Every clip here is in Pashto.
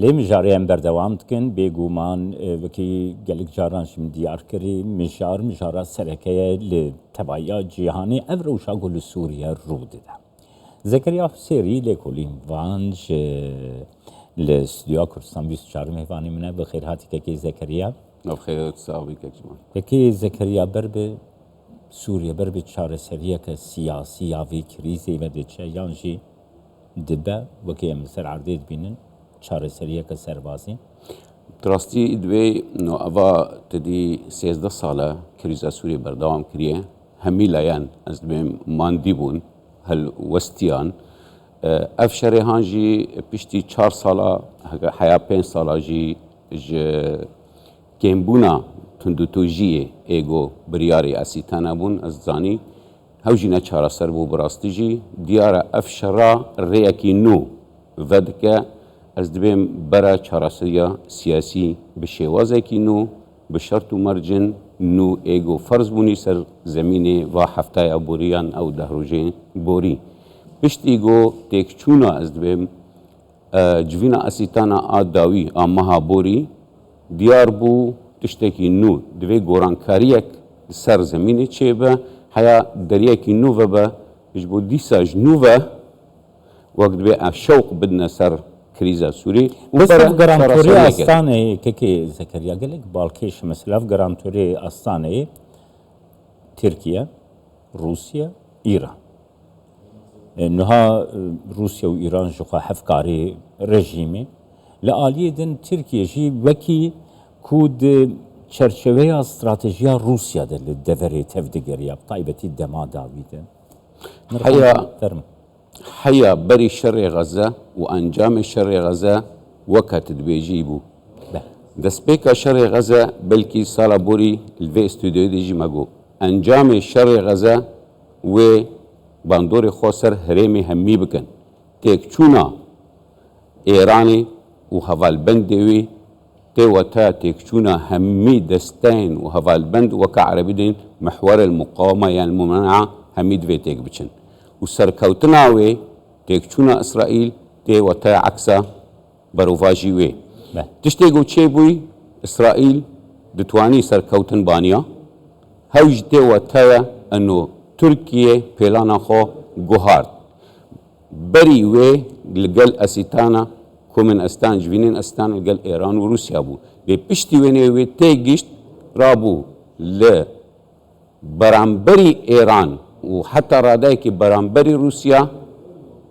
لێ مژارەیان بەردەوام دکن بێگومان وەکی gelek caran şimdi diyarkirî mijara serekeye li tebaya cîhanê ev rewşa ku li Sûriye rû dide. Zekeriya Husêrî lêkolîn van ji li Stûdiyoya Kurdistan 24 mêvanê min e bi xêr hatî kekê Zekeriya. Kekê Zekeriya ber bi Sûriye ber bi çareseriyeke siyasî ya vê krîzê ve diçe yan jî dibe wekî em li ser erdê dibînin çareseriyeke serbazî. Rastî divê ava tedî 13 sala krîza Sûriye berdewam kiriye. Hemî layan ez dibêm mandî bûn helwestiyan. Ev şerêhan jî piştî 4 sala heya 5 sala jî ji kêmbûna tundûtojiyê êgo biryarê Esîtana bûn ez zanî hew jî ne çareser bû bi rastî jî diyar e ev şera rêyekî nû vedike ez dibêm bera çareseriya siyasî bi şêwazekî nû bi şert û mercin nû êgo ferz bûnî ser zemînê va heftaya boriyan ew dehrojên borî. Piştî got têkçûna ez dibêm civîna Esîtana a dawî a meha borî diyar bû tiştekî nû divê gorankariyek li ser zemînê çêbe heya deryekî nû vebe ji bo dîsa ji nû ve wek divê ev şewq bidine ser krîza Sûrî Garantorê Astanê kekê Zekeriya gelek balkêş mesela Garantorê Astanê Tirkiye, Rusya, İran. Niha Rusya û İran ji xwe hevkarê rejîmê li aliyê din Tirkiye jî wekî ku di çerçeveya stratejiya Rusya de li deverê tev digeriya taybetî dema dawî de. Heya berî şerê Xeze û encamê şerê Xeze weke tu dibêjî bû. Destpêka şerê Xeze belkî sala borî li vê stûdyoyê de jî me got. Encamê şerê Xeze wê bandorê xwe ser herêmê hemî bikin. Têkçûna Îranê û hevalbendê wê tê weta têkçûna hemî desteyên û hevalbend weka erebî tên mihwerel muqawema yan mumena hemî divê têk biçin. û serkewtina wê têkçûna İsraîl tê weta eksa berovajî wê. Tiştê got çêbûyî İsraîl ditwanî serkewtin baniya hew jî tê wetaya eno Tirkiye pêlana xwe guhard. Berî wê li gel Esîtana komên Estan civînên Estan li gel Îran û Rusya bû. Lê piştî wênê wê tê gîşt rabû li beramberî Îran û heta radeyekî beramberî Rusya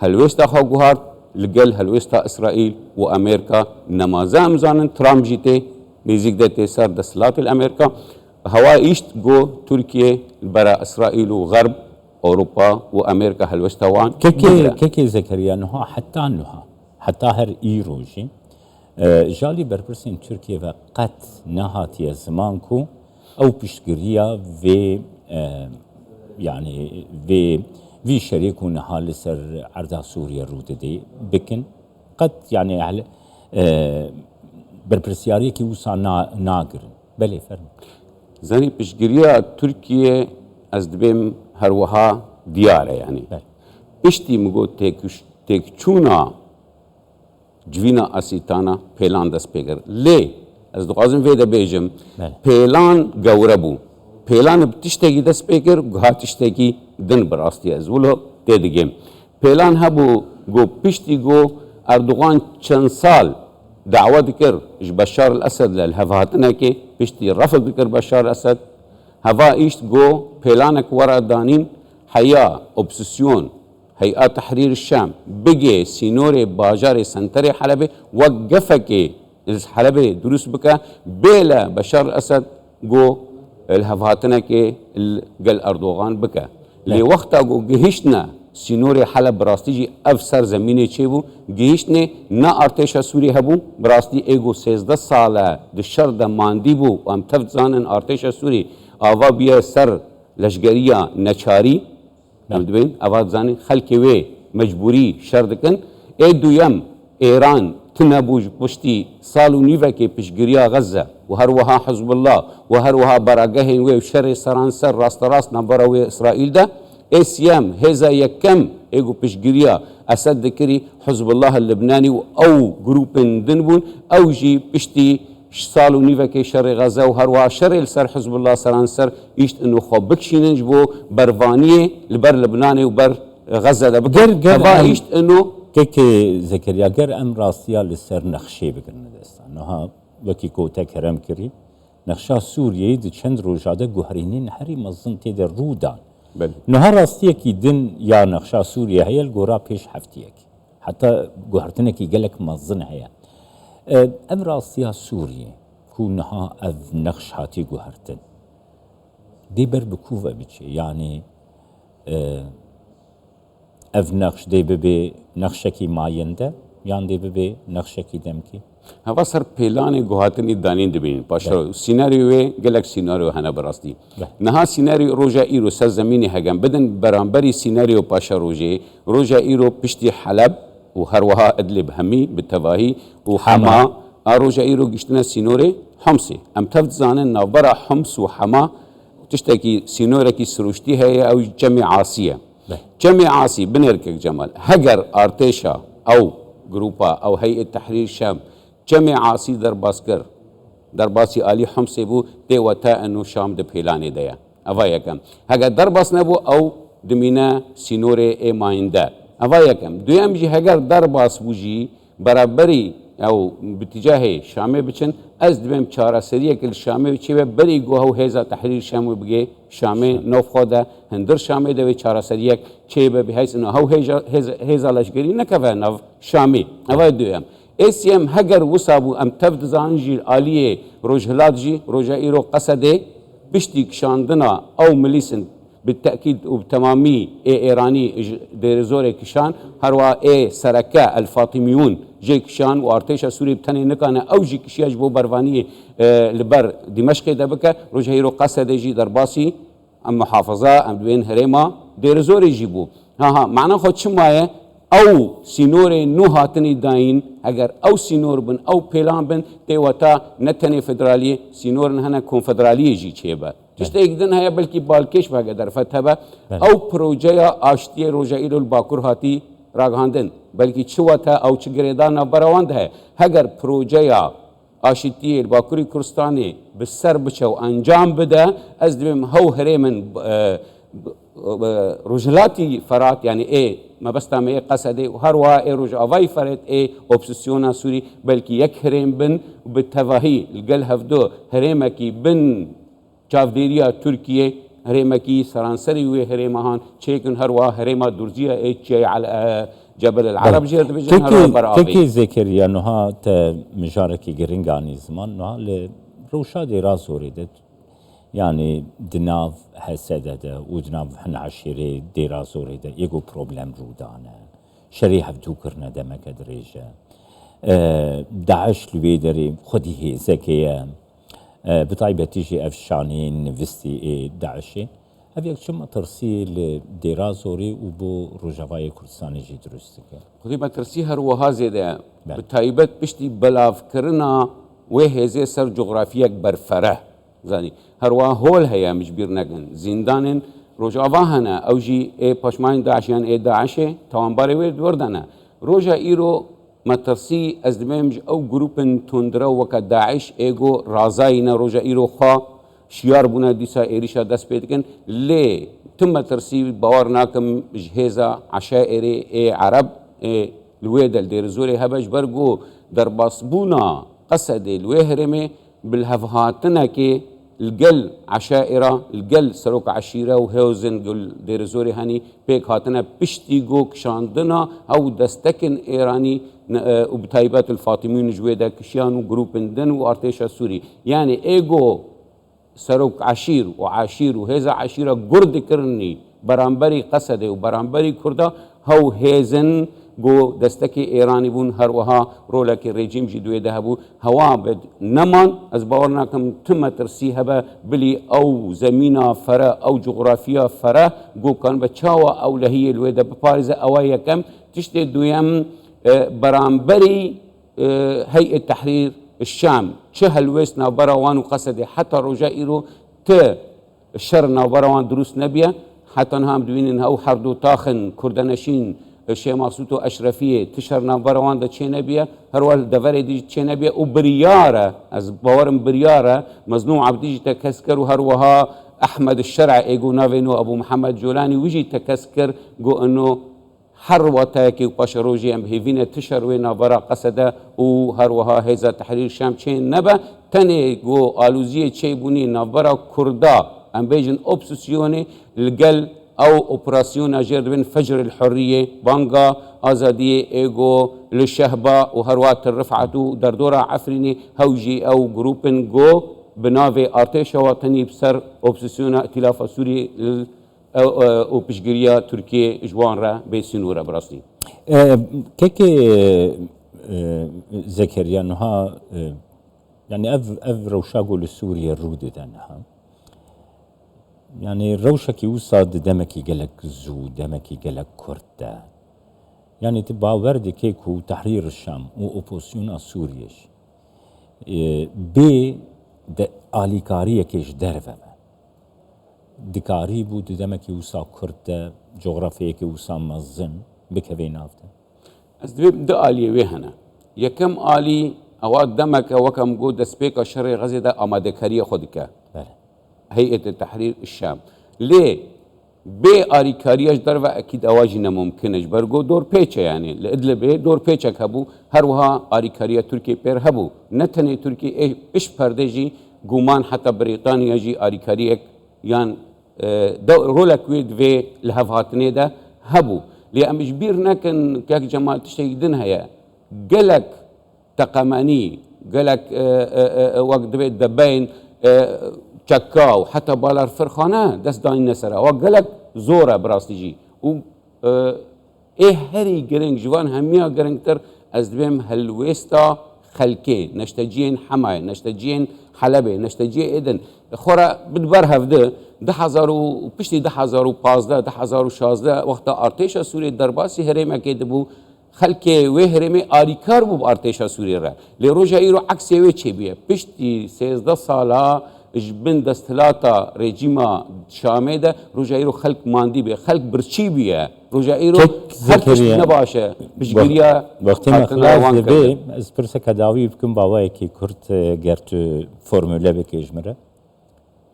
helwêsta xwe guhard li gel helwêsta İsraîl û Amerîka nemaze em zanin Trump jî tê nêzik de tê ser desthilatê li Amerîka hewa îşt got Tirkiye bera İsraîl û Xerb Awropa û Amerîka helwêsta wan kekê Zekeriya niha heta her îro jî jalî berpirsên Tirkiye ve qet nehatiye ziman ku ew piştgiriya vê yani vî şerê ku niha li ser erda Sûriye rû didê bikin qet yani berpirsyariyekî wisa nagirin. Belê fermin. Zanî piştgiriya Tirkiye ez dibêm her wiha diyar e yani. Piştî min got têkçûna civîna Esîtana pêlan dest pê kir. Lê ez dixwazim vê de bêjim pêlan gewre bû. Pêlan bi tiştekî dest pê kir giha tiştekî din bi rastî ez wilo tê digêm. Pêlan hebû got piştî got Erdogan çend sal da'we dikir ji Beşar el-Esed li hevhatinekê piştî refik dikir Beşar el-Esed heva îşt got pêlanek were danîn heya obsesyon Hey'a Tehrîr Şam bigê sînorê bajarê senterê Helebê wek gefekê Helebê durust bike bêle Beşar el-Esed got li hevhatinekê gel Erdogan bike. Lê wexta got gihîştine sînorê Heleb bi rastî jî ev ser zemînê çêbû gihîştnê ne artêşa Sûrî hebû bi rastî êgo 13 sale di şer de mandî bû û em tev dizanin artêşa Sûrî ava biye ser leşgeriya neçarî em dibên ava dizanîn xelkê wê mecbûrî şer dikin. Ê duyem Îran tune bû ji piştî sal û nîvekê piştgiriya Xeze û her wiha Hizbullah û her wiha beragehên wê û şerê seran ser rasterast navbera wê İsraîl de ê siyem hêza yekem ايجو بشجريا اسد كري حزب الله اللبناني او جروبن دنبون او جي بشتي سالو نيفكي شر غزه وهروا شر سر حزب الله سرانسر يشت انه خبكشينج بو برفانيه لبر لبناني وبر غزه ده بقر يشت انه كيكي زكريا غير ام راستيا لسر نخشي بكرنا دستان نها وكي كوتا كرم كري نخشا سوريا دي چند روجاده گوهرينين هري مزن تيد رودان نها راستيا كي دن يا نخشا سوريا هي الگورا پیش هفتيك حتى گوهرتنا كي گلك مزن هي ام راستيا سوريا كو نها اف نخش هاتي گوهرتن دي بر بكوفا بچي يعني اف نقش دی ببی نقشکی ماینده یان دی ببی نقشکی دمکی هوا سر پیلان گوهاتنی دانین دبین پاشا سیناریوی گلک سیناریو هنه براستی نها سیناریو روجا ایرو سر زمینی هگم بدن برانبری سیناریو پاشا روجا ایرو پشتی حلب و هروها ادلب همي بالتواهي وحما روجا ايرو قشتنا سينوري حمصي ام تفت زانن نوبرا حمص وحما تشتكي سينوري كي سروشتي هي او جمع عاصيه جمع عاصي بنركك جمال هجر ارتيشا او جروبا او هيئه تحرير الشام جمع عاصي درباسكر درباسي آلي حمصي بو تي وتا انه شام د بيلاني ديا افايا كم هجر درباس نبو او دمينا سينوري اي مايندا افايا كم دوام جي هجر درباس بوجي برابري او باتجاه شامي بچن از دبم چارا سريه كل شامي بچي بري گوهو هيزا تحرير شامي بگي شامي نوف خودا هندر شامي دوي چارا سريه چي بحيث انه هو هيزا لشگري نكفا نوف شامي افايا دوام اسيم هجر وصابو ام تفد زانجي الاليه روجهلات جي روجا ايرو قصده بشتي كشاندنا او مليسن بالتأكيد وبتمامي إيراني ديرزوري كشان هروا سركة الفاطميون جي كشان وارتيشا سوري بتاني نكانا أو جي كشياج بو برفانية لبر دمشق دبكة روجه هيرو قصد جي درباسي أم محافظة أم دوين هريما ديرزوري جيبو ها معنى خود شماية او سينوري نو هاتني داين اگر او سينور بن او بيلان بن تي وتا نتني فدراليه سينور هنا كونفدراليه جي چيبا تشتي ايدن هيا بلكي بالكيش باغ در فتبا او بروجيا اشتي روجايل الباكور هاتي راغاندن بلكي چوتا او چگريدان براوند ہے اگر بروجيا آشتی الباکوری کردستانی بسر بچو انجام بده از دبیم هو هريمن رجلاتي فرات يعني ما بس تعمل قصدي وهروا رج أواي فرت أوبسيسيونا سوري بلكي يك هرم بن بالتفاهي الجل هفدو هرمكي بن جافديريا تركيا هرمكي سرانسري وهرمهان شيكن هروا هرما درزيا شيء على جبل العرب جرت بجن هروا برافي كي ذكر يا نها مجاركي جرينغاني زمان نها لروشاد رازوريدت يعني دناف حسدده ودناف حنا عشيري ديرا زوري ده يقو بروبلم رودانا شريحة بدوكرنا دمك دريجة داعش لبيدري خدي هي زكية بطيبة تيجي افشانين نفستي داعشي هذيك شو ما ترسيل ديرا زوري وبو رجواي كردستاني جي درستك خدي ما ترسي هروها زيده بطيبة بشتي بلاف كرنا وهزي سر جغرافيك برفره زاني هروا هول هيا مجبير نگن زندان روجا واهنا او جي پشمان داعشيان داعشه توانباري ويد وردنا روجا ايرو مترسي ازدمج او جروبن تندرا وك داعش ايجو رازاينا روجا ايرو خا شيار بنا ديسا ايريشا دس بيتكن لي تم ترسي باورناكم جهيزا عشائري عرب الويد الديرزوري هبج برغو درباسبونا قصد الوهرمي بالهفهاتنا كي الجل عشائرة الجل سروك عشيرة وهوزن قل ديرزوري هاني بيك هاتنا بشتي جوك شاندنا أو دستكن إيراني وبتايبات الفاطميين جويدا كشيان وجروب دن وارتيشا السوري يعني إيجو سروك عشير وعشير وهذا عشيرة قرد كرني برامبري قصده وبرامبري كردا هو هيزن جو دستكي ايراني بون هروها رولك الرجيم جدوي دهبو هوا بد نمان از باورنا كم تم ترسي هبا بلي او زمينا فرا او جغرافيا فرا جو كان بتشاوا او لهي الويدا ببارزه اوايا كم تشتي دويم برامبري هيئه تحرير الشام شهل ويسنا براوان وقصدي حتى رجائرو ت الشر نوبروان دروس نبيه حتى نهم دوينن هو حردو تاخن كردنشين شيء مقصود اشرفيه تشر نبروان ده نبيه هروال دفر دي نبيه وبرياره از باورم برياره مزنوع عبديجي تكسكر وهروها احمد الشرع ايجو نافينو ابو محمد جولاني ويجي تكسكر جو انه حروتاكي وباشروجي ام هيفينا تشر وين برا قصده وهروها هيزا تحرير شام تشين نبا تاني جو الوزيه تشي بوني نبرا كردا ام بيجن اوبسيسيوني القل او اوبراسيون اجر بين فجر الحريه بانغا ازاديه ايجو للشهبه وهروات الرفعه دردوره عفريني هوجي او جروبن جو بنافي ارتش وطني بسر اوبسيسيون ائتلاف سوري او بشجريا تركيا جوان را بسنوره براسي كيكي زكريا انها يعني اف روشاغو لسوريا الرود دانها يعني روشكي وصاد دمكي قالك زو دمكي قالك كردا يعني تبقى ورد كيكو تحرير الشام واوبوسيون سوريش بي آلیکاریه کش درفه دکاری بود دمکی وسا کرده جغرافیه که وسا مزن بکوی نافته از دویم ده آلیه وی هنه یکم آلی اواد دمک وکم گو دسپیک شر غزه ده آماده کاری خود که بله هيئة التحرير الشام ليه بي آريكارياش در و اكيد اواجي نممكنش برغو دور بيتشا يعني لإدلب دور بيتشا هبو هروها آريكاريا تركي بير هبو نتني تركي ايش پردجي گومان حتى بريطانيا جي آريكاريك يان رولك ويد في الهفاتني ده هبو لأم جبير نكن كاك جماعة تشتيدن هيا قلك تقماني قلك وقت بيت دبين چکاو حتی بالار فرخانه دست دانی نسره و گلک زوره براستیجی و هری گرنگ جوان همیا گرنگ تر از دویم هلوستا خلکه نشتجین حمای نشتجین حلبه نشتجی ادن خورا بدبر هفده 10,000 و پشتی 2015 2016 وقتا ارتش سوریه درباسی هرمه که دبو خلکه و هرمه آریکار بو ارتش سوریه را لی روژا ایرو عکسی و چه بیه پشتی 13 ساله جبن دستلاتا رژیما شامه ده روجایرو خلق ماندی به خلق برچی بیه روجایرو خلقش نباشه بشگیریا وقتی مخلاص دبی از پرسه کداوی بکن باوایی که کرد گرت فرموله بکیش مره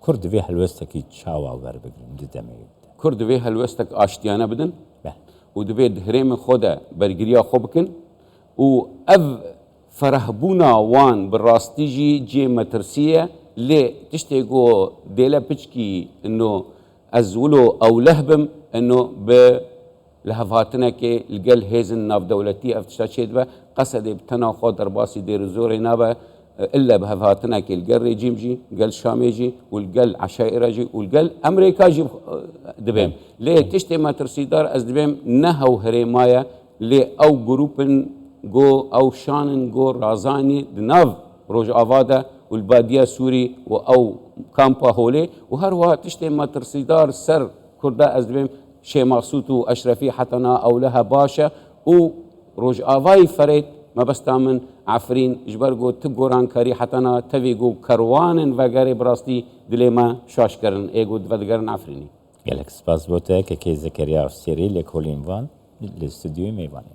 کرد وی هلوستکی چاوا ور بگریم دیدمی کرد وی هلوستک آشتیانه بدن و دبی دهریم خوده برگریا خوب کن و اف فرهبونا وان براستیجی جی مترسیه ليه تشتيقوا ديلا بيشكي انه ازولو او لهبم انه بلهفاتنا كي القل هيزن ناف دولتي افتشاشيد با قصد بتناخو درباسي دير زوري نابا الا بهفاتنا كي القل ريجيم جي قل شامي جي والقل عشائر جي والقل امريكا جي دبيم ليه تشتي ما ترسيدار از دبيم نهو هريمايا ليه او جروبن جو او شانن جو رازاني دناف روج افادا والبادية سوري أو كامبا هولي وهروها تشتي ما ترسيدار سر كردا أزدبيم شيء مقصود أشرفي حتنا أو لها باشا وروج آفاي فريد ما بس تامن عفرين جبرجو تجوران كاري حتنا تبيجو كروان وغير براستي دلما شاشكرن إيجو دفدغرن عفريني. جالك سباس بوتك كي زكريا سيري لكولين فان الاستوديو ميفاني.